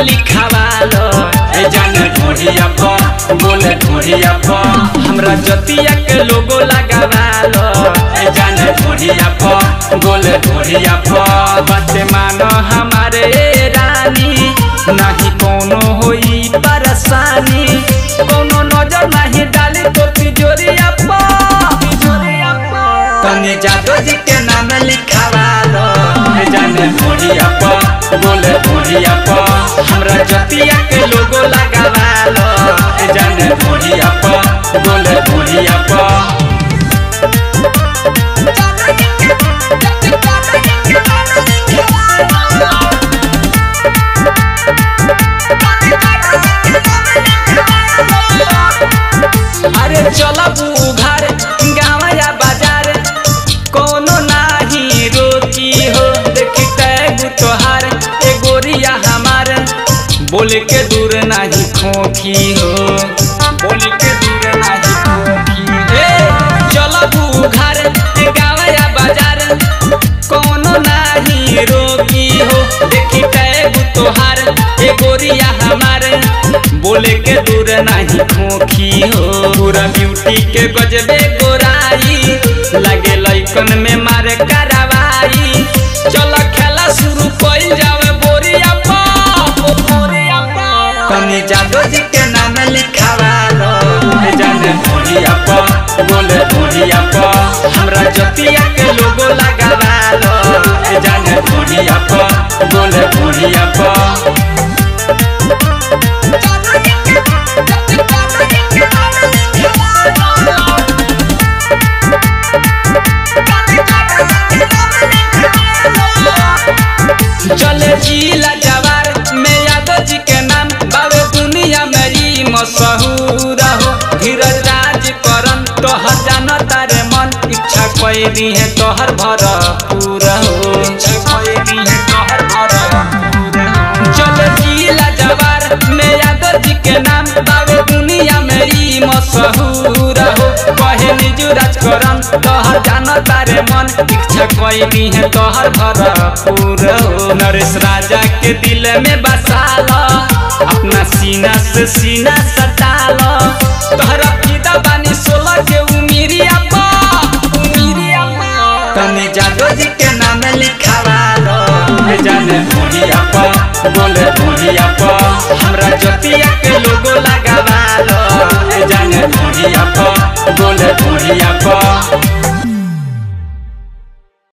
लिखावालो ए जाने ढोढ़िया पर बोले ढोढ़िया पर हमरा जतिया के लोगो लगावालो ए जाने ढोढ़िया पर बोले ढोढ़िया पर बात मानो हमारे रानी नहीं कोनो होई परेशानी कोनो नजर नहीं डाली तो तिजोरिया पर तनी जादो जी के नाम लिखावालो ए जाने ढोढ़िया पर बोले ढोढ़िया पर हमरा जतिया के लोगो लगावालो ए जाने ढोढ़िया पर बोले ढोढ़िया पर अरे चलबू घर गाँव या बाजार कोनो नाही रोकी हो देखी तैगु तोहार ए गोरिया हमार बोले के दूर नाही खोखी हो बोले के दूर नाही खोखी चलबू घर गाँव या बाजार कोनो नाही रोकी हो देखी तैगु तोहार ए गोरिया हमार बोले के दूर नहीं खोखी हो पूरा ब्यूटी के गजबे गोराई लगे लइकन में मारे करवाई चल खेला शुरू कइल जावे बोरिया तनी जादो जी के नाम लिखावालो ए जाने ढोढ़िया पर बोले ढोढ़िया पर हमरा जतिया के लोगो लगावालो ए जाने ढोढ़िया पर बोले ढोढ़िया पर चले जिला जवार में यादव जी के नाम बाबे दुनिया में ही मशहूर हो धीरज राज करन तोहर जानो तारे मन इच्छा कोई भी है तोहर भरपूर हो चले जिला जवार में यादव जी के नाम बाबे दुनिया में ही मशहूर हो कहे निजू राज करन तोहर जानो तारे मन इच्छा कोई भी है तोहर भरपूर हो नरेश राजा के दिल में बसालो अपना सीना से सीना सटालो तोहरा फिदा बानी 16 के उमिरिया तनी जादो जी के नाम लिखावालो ए जाने ढोढ़िया पर बोले ढोढ़िया पर हमरा जतिया के लोगो लगावालो ए जाने ढोढ़िया पर बोले ढोढ़िया पर